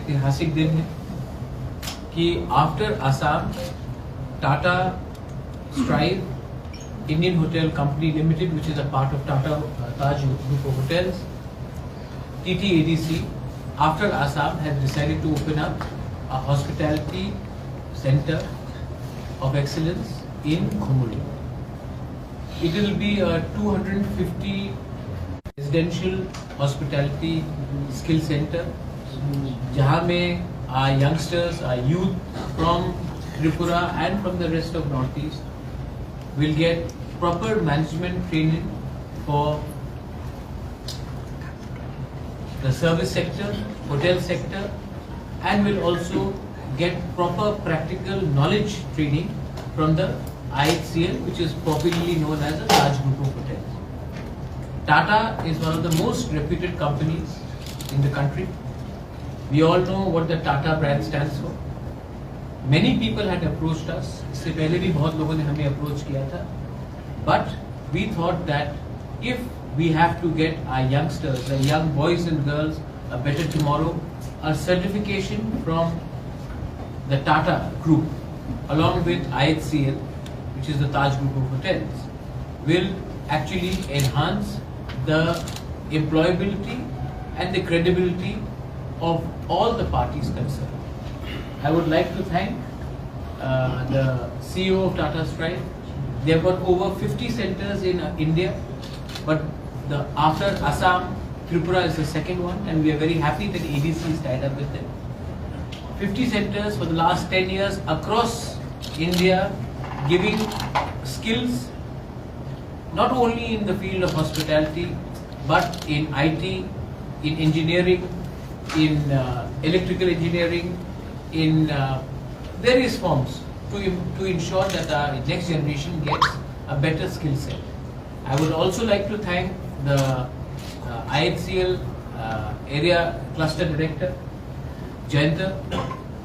ऐतिहासिक दिन है कि after Assam Tata strive Indian Hotel Company Limited, which is a part of Tata Taj Group of Hotels, TTAADC, after Assam has decided to open up a hospitality center of excellence in Khumulung. It will be a 250 residential hospitality skill center, जहाँ में our youngsters, our youth from Tripura and from the rest of Northeast will get proper management training for the service sector, hotel sector, and will also get proper practical knowledge training from the IHCL, which is popularly known as the Taj Group of Hotels. Tata is one of the most reputed companies in the country. We all know what the Tata brand stands for. Many people had approached us. इससे पहले भी बहुत लोगों ने हमें approach किया था. But we thought that if we have to get our youngsters, the young boys and girls, a better tomorrow, a certification from the Tata Group, along with IHCL, which is the Taj Group of Hotels, will actually enhance the employability and the credibility of all the parties concerned. I would like to thank the CEO of Tata Strive. They have got over 50 centers in India, but after Assam, Tripura is the second one, and we are very happy that ADC is tied up with them. 50 centers for the last 10 years across India, giving skills not only in the field of hospitality, but in IT, in engineering, in electrical engineering, in various forms to ensure that our next generation gets a better skill set. I would also like to thank the IHCL area cluster director, Jayanta,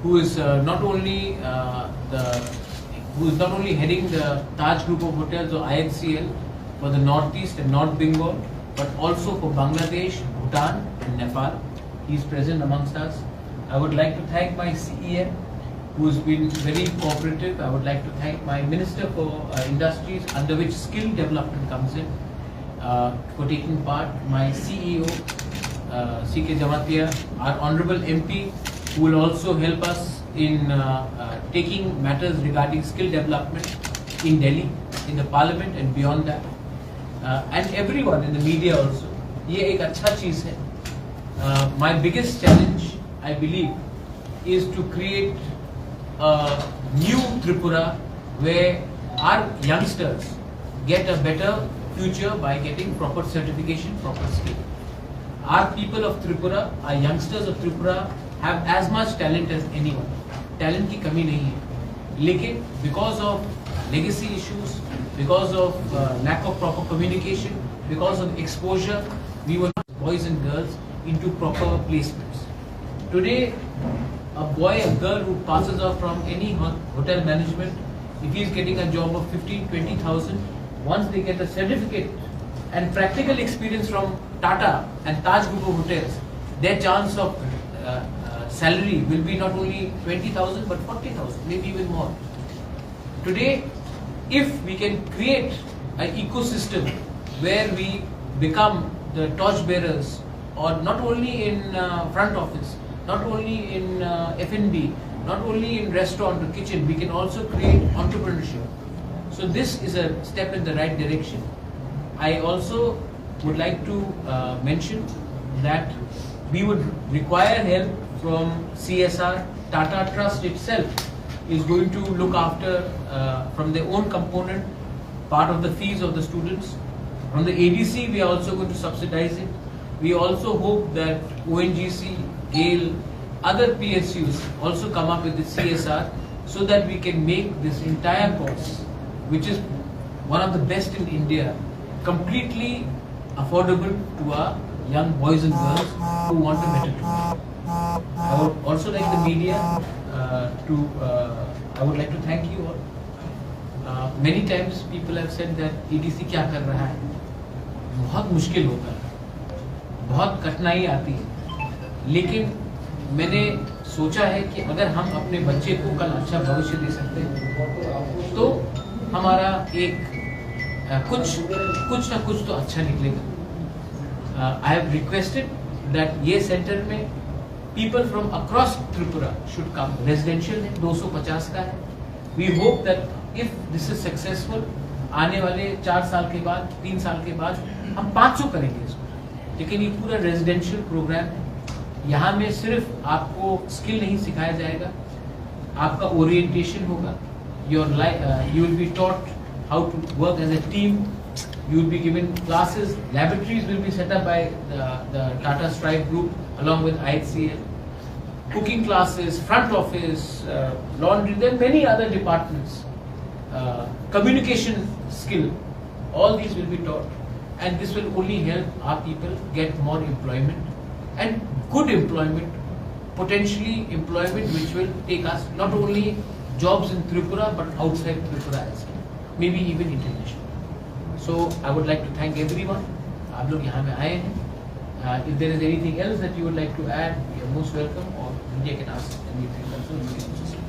who is not only heading the Taj Group of Hotels or IHCL for the Northeast and North Bengal, but also for Bangladesh, Bhutan and Nepal. He is present amongst us. I would like to thank my CEM, who has been very cooperative. I would like to thank my Minister for Industries, under which skill development comes in, for taking part. My CEO, C.K. Jamatia, our Honorable MP, who will also help us in taking matters regarding skill development in Delhi, in the Parliament and beyond that. And everyone in the media also. ये एक अच्छा चीज़ है. My biggest challenge, I believe, is to create a new Tripura where our youngsters get a better future by getting proper certification, proper skill. Our people of Tripura, our youngsters of Tripura have as much talent as anyone. Talent की कमी नहीं है. लेकिन because of legacy issues, because of lack of proper communication, because of exposure, we were not boys and girls into proper placements. Today, a boy, a girl who passes out from any hotel management, if he is getting a job of 15-20,000, once they get a certificate and practical experience from Tata and Taj Group of Hotels, their chance of salary will be not only 20,000 but 40,000, maybe even more. Today, if we can create an ecosystem where we become the torch bearers, or not only in front office, not only in F&B, not only in restaurant or kitchen, we can also create entrepreneurship. So this is a step in the right direction. I also would like to mention that we would require help from CSR. Tata Trust itself is going to look after from their own component part of the fees of the students. From the ADC, we are also going to subsidize it. We also hope that ONGC, GAIL, other PSUs also come up with the CSR so that we can make this entire course, which is one of the best in India, completely affordable to our young boys and girls who want a better tomorrow. I would also like the media I would like to thank you all. Many times people have said that EDC क्या कर रहा है, बहुत मुश्किल होता है, बहुत कठिनाई आती है, लेकिन मैंने सोचा है कि अगर हम अपने बच्चे को कल अच्छा भविष्य दे सकते हैं तो हमारा एक कुछ ना कुछ तो अच्छा निकलेगा। आई हैव रिक्वेस्टेड दैट ये सेंटर में people from across Tripura should come. Residential है, 250 का है। We hope that if this is successful, आने वाले 4 साल के बाद, 3 साल के बाद हम 500 करेंगे इसको। लेकिन ये पूरा रेजिडेंशियल प्रोग्राम है। यहाँ में सिर्फ आपको स्किल नहीं सिखाया जाएगा, आपका ओरिएंटेशन होगा। Your life, you will be taught how to work as a team. You will be given classes. Laboratories will be set up by the Tata Stripe group along with IHCL. Cooking classes, front office, laundry. There are many other departments. Communication skill. All these will be taught, and this will only help our people get more employment and good employment. Potentially employment which will take us not only jobs in Tripura but outside Tripura as well. Maybe even international. So I would like to thank everyone. आप लोग यहाँ में आए हैं. If there is anything else that you would like to add, you are most welcome. Or India can ask anything also. You can also say.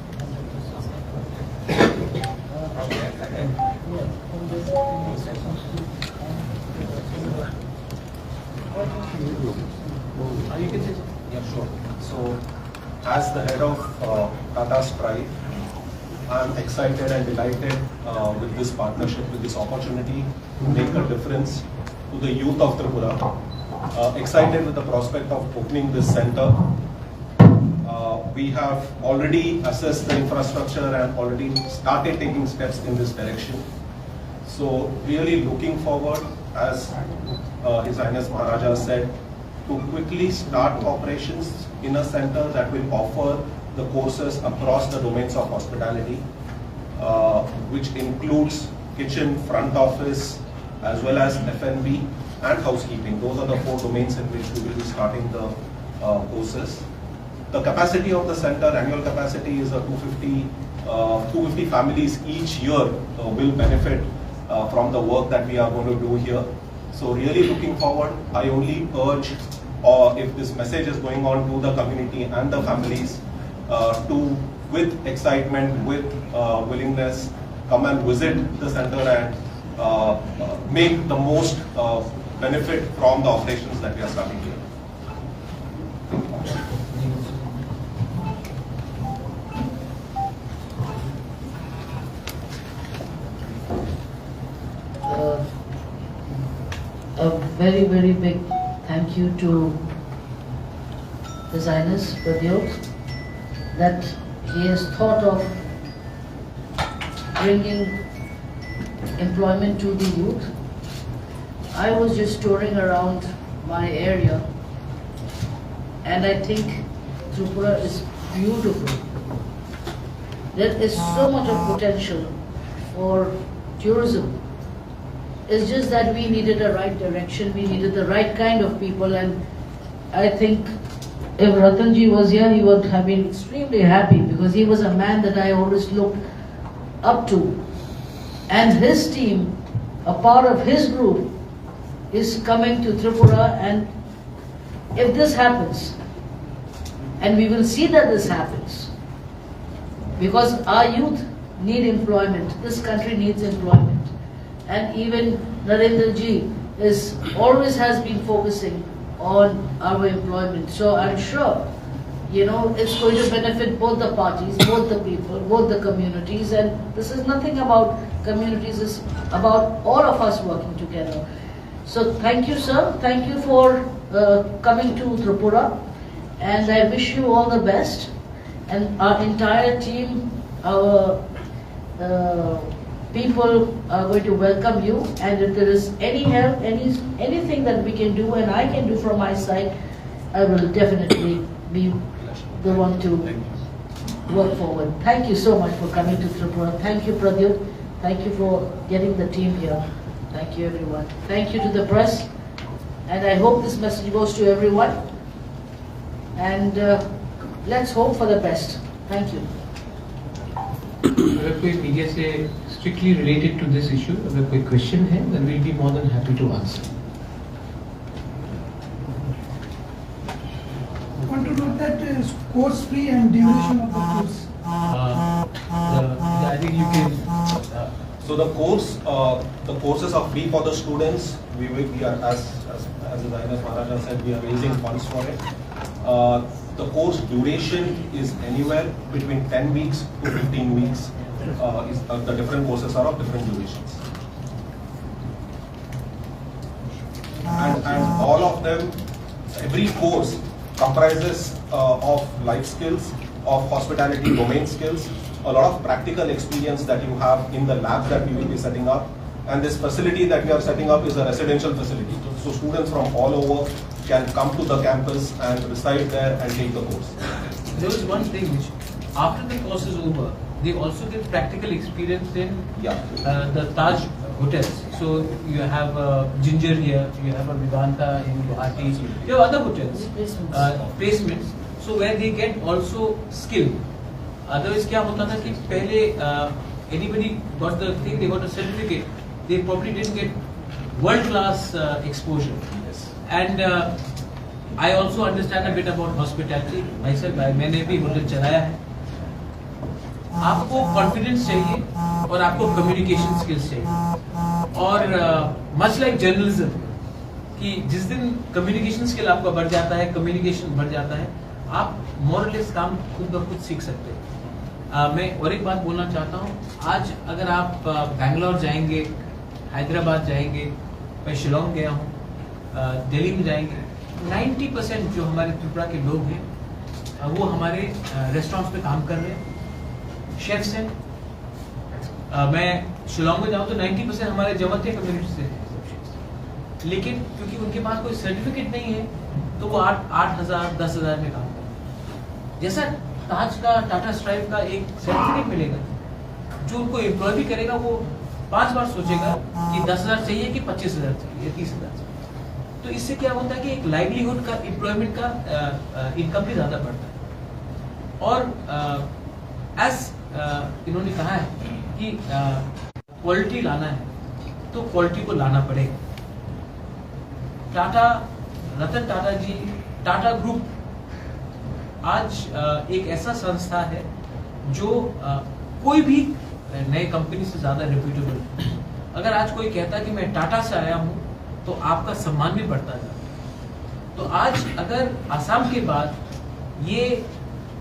You can say. Yeah, sure. So, as the head of Tata Stripe, I'm excited and delighted with this partnership, with this opportunity to make a difference to the youth of Tripura. Excited with the prospect of opening this center. We have already assessed the infrastructure and already started taking steps in this direction. So really looking forward, as His Highness Maharaja said, to quickly start operations in a center that will offer the courses across the domains of hospitality, which includes kitchen, front office, as well as F&B and housekeeping. Those are the 4 domains in which we will be starting the courses. The capacity of the center, annual capacity, is 250 families each year will benefit from the work that we are going to do here. So really looking forward. I only urge, if this message is going on to the community and the families, to, with excitement, with willingness, come and visit the center and make the most benefit from the operations that we are starting here. A very, very big thank you to His Highness Pradyot, that he has thought of bringing employment to the youth. I was just touring around my area, and I think Tripura is beautiful. There is so much of potential for tourism. It's just that we needed a right direction, we needed the right kind of people, and I think if Ratanji was here, he would have been extremely happy, because he was a man that I always looked up to. And his team, a part of his group, is coming to Tripura, and if this happens, and we will see that this happens, because our youth need employment, this country needs employment. And even Narendra ji always has been focusing on our employment. So I'm sure, it's going to benefit both the parties, both the people, both the communities. And this is nothing about communities, it's about all of us working together. So thank you, sir. Thank you for coming to Tripura. And I wish you all the best. And our entire team, our people are going to welcome you, and if there is any help, anything that we can do and I can do from my side, I will definitely be the one to work forward. Thank you so much for coming to Tripura. Thank you, Pradyut. Thank you for getting the team here. Thank you, everyone. Thank you to the press, and I hope this message goes to everyone, and let's hope for the best. Thank you. अगर कोई media से strictly related to this issue, अगर कोई question है, then we'll be more than happy to answer. I want to note that course fee and duration of the course? I think you can. So the courses are free for the students. We are, as the Maharaja said, we are raising funds for it. The course duration is anywhere between 10 weeks to 15 weeks. The different courses are of different durations. And all of them, every course comprises of life skills, of hospitality domain skills, a lot of practical experience that you have in the lab that we will be setting up. And this facility that we are setting up is a residential facility. So students from all over can come to the campus and reside there and take the course. There was one thing which, after the course is over, they also get practical experience in the Taj hotels. So you have Ginger here, you have a Vivanta in Guwahati, you have other hotels, placements. So where they get also skill. Otherwise, क्या होता था कि पहले anybody got the thing, they got a certificate, they probably didn't get world-class exposure. Yes. And I also understand a bit about hospitality myself. मैंने भी hotel चलाया है. आपको कॉन्फिडेंस चाहिए और आपको कम्युनिकेशन स्किल्स चाहिए. और मच लाइक जर्नलिज्म कि जिस दिन कम्युनिकेशन स्किल आपका बढ़ जाता है, कम्युनिकेशन बढ़ जाता है, आप मोरलेस काम खुद ब खुद सीख सकते हैं. मैं और एक बात बोलना चाहता हूँ. आज अगर आप बैंगलोर जाएंगे, हैदराबाद जाएंगे, मैं शिलोंग गया हूँ, दिल्ली में जाएंगे, 90% जो हमारे त्रिपुरा के लोग हैं वो हमारे रेस्टोरेंट्स पे काम कर रहे हैं, शेफ्स हैं. मैं शिलोंग में जाऊँ तो 90% हमारे जमतिया कम्युनिटी से हैं. लेकिन क्योंकि उनके पास कोई सर्टिफिकेट नहीं है तो वो 8,000 10,000 में काम करते हैं. जैसा ताज का, टाटा स्ट्राइव का एक सर्टिफिकेट मिलेगा, जो उनको एम्प्लॉय भी करेगा वो 5 बार सोचेगा कि 10,000 चाहिए कि 25,000 चाहिए, 30,000 चाहिए. तो इससे क्या होता है कि एक लाइवलीहुड का, एम्प्लॉयमेंट का इनकम भी ज्यादा बढ़ता है. और एज इन्होंने कहा है कि क्वालिटी लाना है तो क्वालिटी को लाना पड़ेगा. टाटा, रतन टाटा जी, टाटा ग्रुप आज एक ऐसा संस्था है जो कोई भी नए कंपनी से ज्यादा रेप्यूटेबल है. अगर आज कोई कहता है कि मैं टाटा से आया हूं तो आपका सम्मान भी बढ़ता जाता है. तो आज अगर असम के बाद ये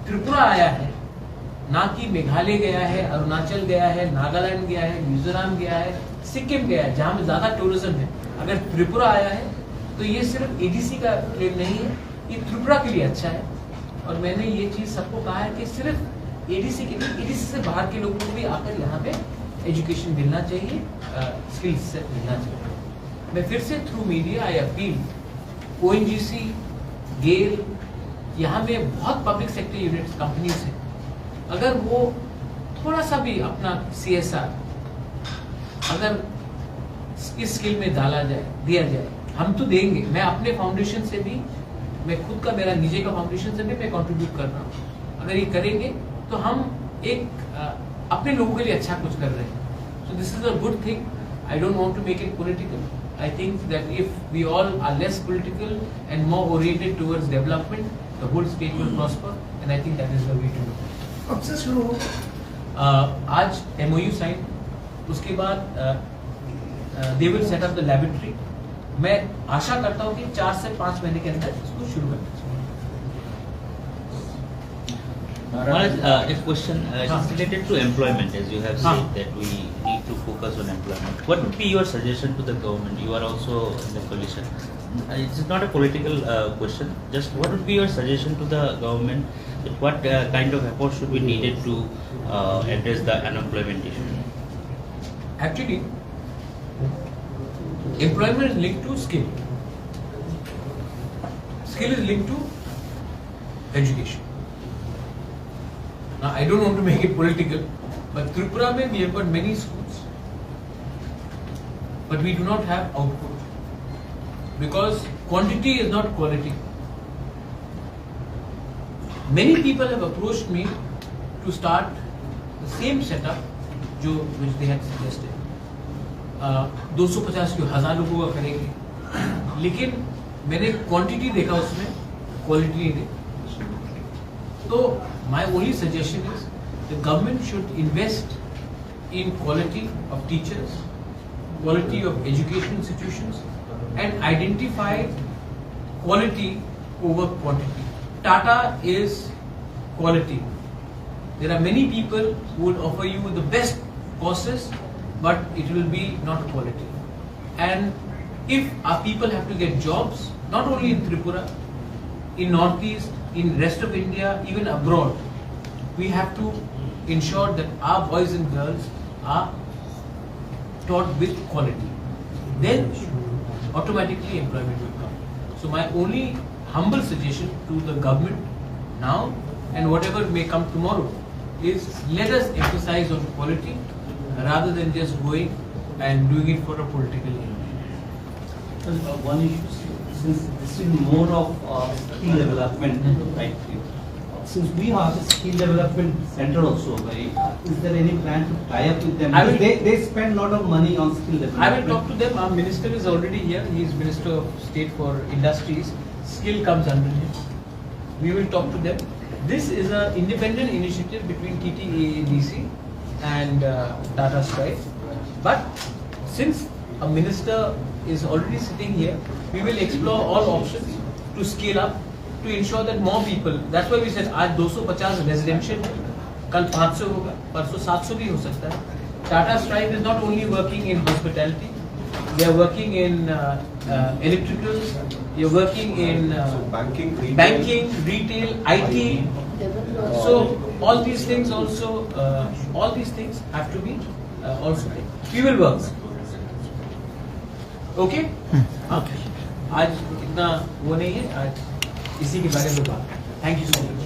त्रिपुरा आया है, ना कि मेघालय गया है, अरुणाचल गया है, नागालैंड गया है, मिजोरम गया है, सिक्किम गया है, जहां में ज्यादा टूरिज्म है, अगर त्रिपुरा आया है तो ये सिर्फ एडीसी का क्लेम नहीं है, ये त्रिपुरा के लिए अच्छा है. और मैंने ये चीज सबको कहा है कि सिर्फ एडीसी के लिए, एडीसी से बाहर के लोगों को भी आकर यहाँ पे एजुकेशन मिलना चाहिए, स्किल्स सेट मिलना चाहिए. मैं फिर से through media I appeal, ONGC, GAIL, यहाँ में बहुत पब्लिक सेक्टर यूनिट्स, कंपनीज हैं, अगर वो थोड़ा सा भी अपना CSR अगर इस स्किल में डाला जाए, दिया जाए, हम तो देंगे. मैं अपने फाउंडेशन से भी, मैं खुद का, मेरा निजी का फाउंडेशन से भी मैं कंट्रीब्यूट कर रहा हूँ. अगर ये करेंगे तो हम एक अपने लोगों के लिए अच्छा कुछ कर रहे हैं. So this is a good thing. I don't want to make it political. I think that if we all are less political and more oriented towards development, the whole state will prosper, and I think that is the way to do it. कब से शुरू हो? आज MOU sign, उसके बाद they will set up the laboratory. मैं आशा करता हूँ कि 4 से 5 महीने के अंदर इसको शुरू करना चाहिए. Maharaj, a question is related to employment, as you have said that we need to focus on employment. What would be your suggestion to the government? You are also in the coalition. It's not a political question. Just what would be your suggestion to the government? That what kind of effort should be needed to address the unemployment issue? Actually, employment is linked to skill. Skill is linked to education. Now, I don't want to make it political, but Tripura mein we have got many schools, but we do not have output because quantity is not quality. Many people have approached me to start the same setup which they had suggested. 250 को 1000 लोगों का करेंगे, लेकिन मैंने quantity देखा उसमें, quality नहीं देखी. So my only suggestion is the government should invest in quality of teachers, quality of education institutions, and identify quality over quantity. Tata is quality. There are many people who will offer you the best courses, but it will be not quality. And if our people have to get jobs, not only in Tripura, in Northeast, in rest of India, even abroad, we have to ensure that our boys and girls are taught with quality. Then automatically employment will come. So my only humble suggestion to the government now and whatever may come tomorrow is let us emphasize on quality rather than just going and doing it for a political aim. One issue, since this is more of skill development, right? Since we have a skill development center also, right? Is there any plan to tie up with them? Because they spend a lot of money on skill development. I will talk to them. Our minister is already here. He is Minister of State for Industries. Skill comes under him. We will talk to them. This is an independent initiative between TTAADC and Tata Strive. But since a minister is already sitting here, we will explore all options to scale up, to ensure that more people. That's why we said आज 250 residential, कल 500 होगा, परसों 700 भी हो सकता है. Tata Strive is not only working in hospitality, they are working in electricals, they are working in banking, retail, IT. So all these things also, all these things have to be also. We will work. Okay? Okay. आज इतना वो नहीं है, आज इसी के बारे में बात. Thank you so much.